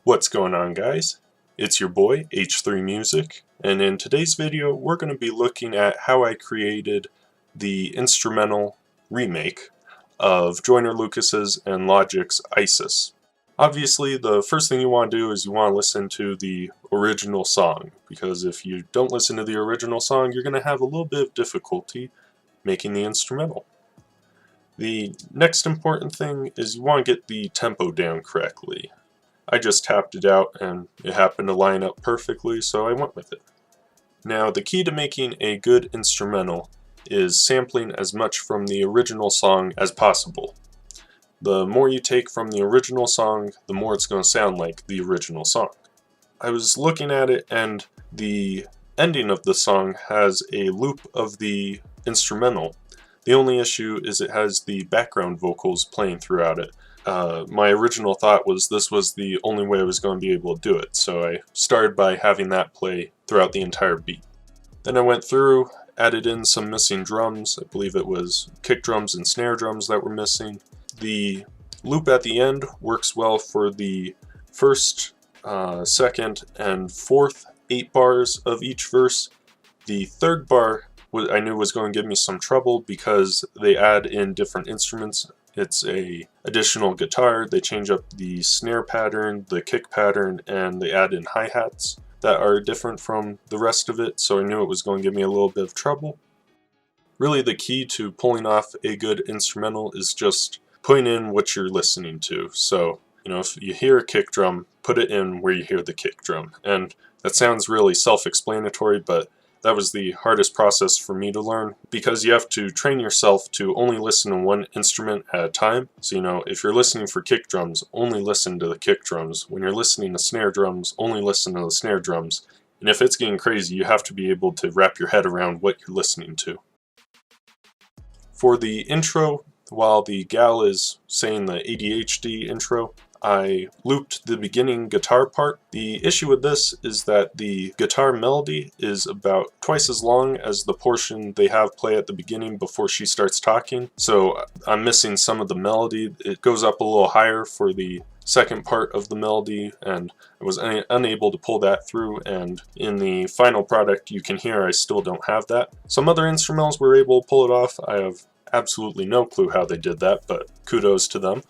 What's going on, guys? It's your boy H3 Music, and in today's video we're going to be looking at how I created the instrumental remake of Joyner Lucas's and Logic's ISIS. Obviously, the first thing you want to do is you want to listen to the original song, because if you don't listen to the original song, you're going to have a little bit of difficulty making the instrumental. The next important thing is you want to get the tempo down correctly. I just tapped it out and it happened to line up perfectly, so I went with it. Now, the key to making a good instrumental is sampling as much from the original song as possible. The more you take from the original song, the more it's going to sound like the original song. I was looking at it, and the ending of the song has a loop of the instrumental. The only issue is it has the background vocals playing throughout it. My original thought was this was the only way I was going to be able to do it, so I started by having that play throughout the entire beat. Then I went through, added in some missing drums. I believe it was kick drums and snare drums that were missing. The loop at the end works well for the first, second, and fourth 8 bars of each verse. The third bar I knew was going to give me some trouble because they add in different instruments. It's a additional guitar, they change up the snare pattern, the kick pattern, and they add in hi-hats that are different from the rest of it, so I knew it was going to give me a little bit of trouble. Really, the key to pulling off a good instrumental is just putting in what you're listening to. So, if you hear a kick drum, put it in where you hear the kick drum. And that sounds really self-explanatory, but that was the hardest process for me to learn, because you have to train yourself to only listen to one instrument at a time. So, if you're listening for kick drums, only listen to the kick drums. When you're listening to snare drums, only listen to the snare drums. And if it's getting crazy, you have to be able to wrap your head around what you're listening to. For the intro, while the gal is saying the ADHD intro, I looped the beginning guitar part. The issue with this is that the guitar melody is about twice as long as the portion they have play at the beginning before she starts talking. So I'm missing some of the melody. It goes up a little higher for the second part of the melody, and I was unable to pull that through, and in the final product you can hear I still don't have that. Some other instrumentals were able to pull it off. I have absolutely no clue how they did that, but kudos to them.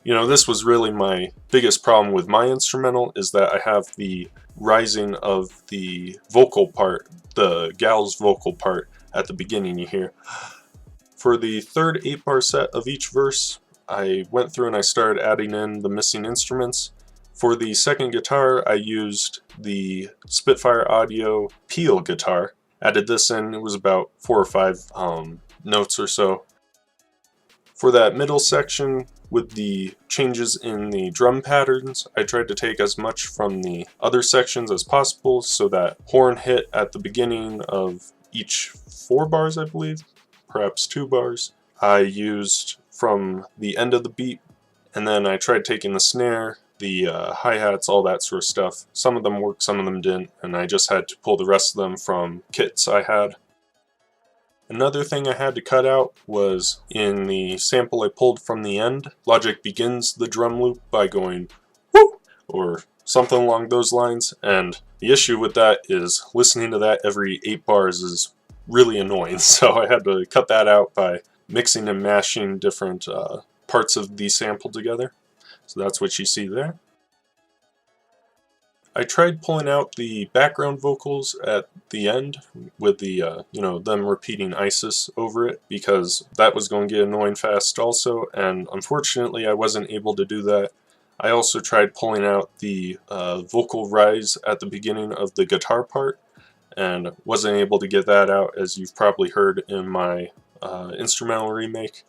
This was really my biggest problem with my instrumental, is that I have the rising of the vocal part, the gal's vocal part at the beginning you hear. For the third 8-bar set of each verse, I went through and I started adding in the missing instruments. For the second guitar, I used the Spitfire Audio Peel guitar. Added this in, it was about 4 or 5 notes or so. For that middle section, with the changes in the drum patterns, I tried to take as much from the other sections as possible, so that horn hit at the beginning of each 4 bars, I believe, perhaps 2 bars. I used from the end of the beat, and then I tried taking the snare, the hi-hats, all that sort of stuff. Some of them worked, some of them didn't, and I just had to pull the rest of them from kits I had. Another thing I had to cut out was in the sample I pulled from the end. Logic begins the drum loop by going whoop, or something along those lines, and the issue with that is listening to that every 8 bars is really annoying, so I had to cut that out by mixing and mashing different parts of the sample together. So that's what you see there. I tried pulling out the background vocals at the end with the, them repeating ISIS over it, because that was going to get annoying fast also, and unfortunately I wasn't able to do that. I also tried pulling out the vocal rise at the beginning of the guitar part, and wasn't able to get that out, as you've probably heard in my instrumental remake.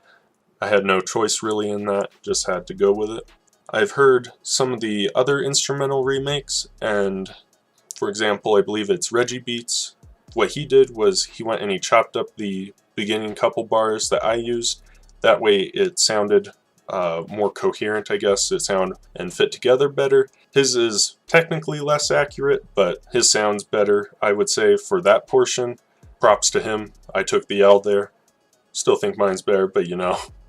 I had no choice really in that, just had to go with it. I've heard some of the other instrumental remakes, and for example, I believe it's Reggie Beats. What he did was he went and he chopped up the beginning couple bars that I used. That way it sounded more coherent, I guess. It sounded and fit together better. His is technically less accurate, but his sounds better, I would say, for that portion. Props to him. I took the L there. Still think mine's better, but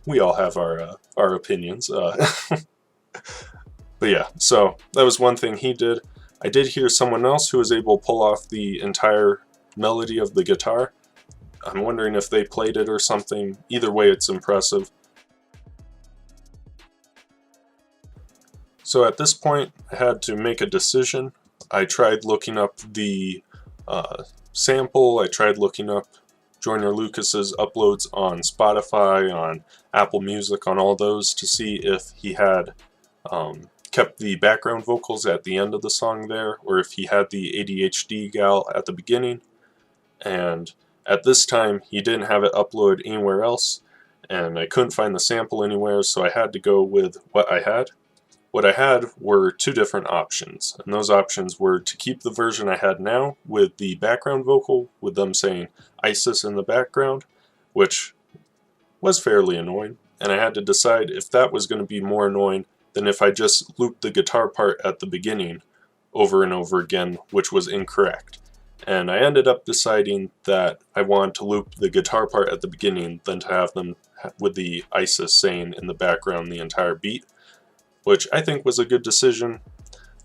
we all have our opinions. But yeah, so that was one thing he did. I did hear someone else who was able to pull off the entire melody of the guitar. I'm wondering if they played it or something. Either way, it's impressive. So at this point, I had to make a decision. I tried looking up the sample. I tried looking up Joyner Lucas's uploads on Spotify, on Apple Music, on all those to see if he had kept the background vocals at the end of the song there, or if he had the ADHD gal at the beginning. And at this time, he didn't have it uploaded anywhere else, and I couldn't find the sample anywhere, so I had to go with what I had. What I had were two different options, and those options were to keep the version I had now with the background vocal, with them saying ISIS in the background, which was fairly annoying, and I had to decide if that was going to be more annoying than if I just looped the guitar part at the beginning over and over again, which was incorrect. And I ended up deciding that I wanted to loop the guitar part at the beginning than to have them with the ISIS saying in the background the entire beat, which I think was a good decision.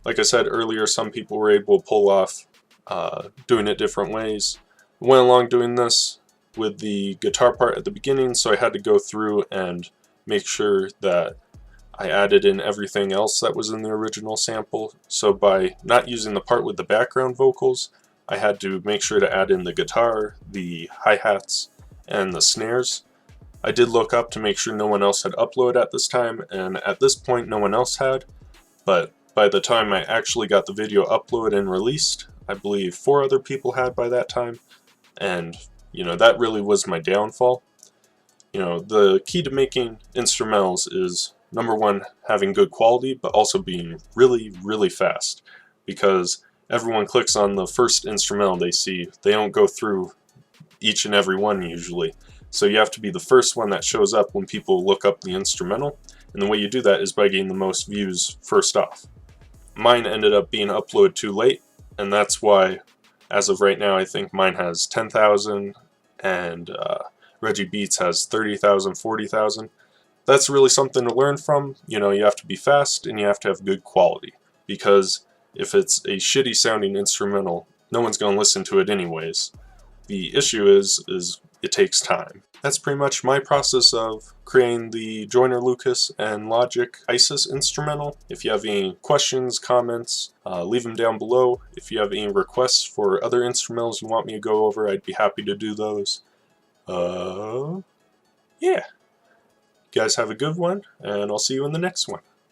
Like I said earlier, some people were able to pull off doing it different ways. I went along doing this with the guitar part at the beginning, so I had to go through and make sure that I added in everything else that was in the original sample. So by not using the part with the background vocals, I had to make sure to add in the guitar, the hi-hats, and the snares. I did look up to make sure no one else had uploaded at this time, and at this point no one else had, but by the time I actually got the video uploaded and released, I believe 4 other people had by that time, and that really was my downfall. The key to making instrumentals is, number one, having good quality, but also being really, really fast, because everyone clicks on the first instrumental they see. They don't go through each and every one usually. So you have to be the first one that shows up when people look up the instrumental, and the way you do that is by getting the most views first off. Mine ended up being uploaded too late, and that's why, as of right now, I think mine has 10,000, and Reggie Beats has 30,000, 40,000. That's really something to learn from. You have to be fast, and you have to have good quality, because if it's a shitty sounding instrumental, no one's going to listen to it anyways. The issue is it takes time. That's pretty much my process of creating the Joyner Lucas and Logic ISIS instrumental. If you have any questions, comments, leave them down below. If you have any requests for other instrumentals you want me to go over, I'd be happy to do those. Yeah. You guys have a good one, and I'll see you in the next one.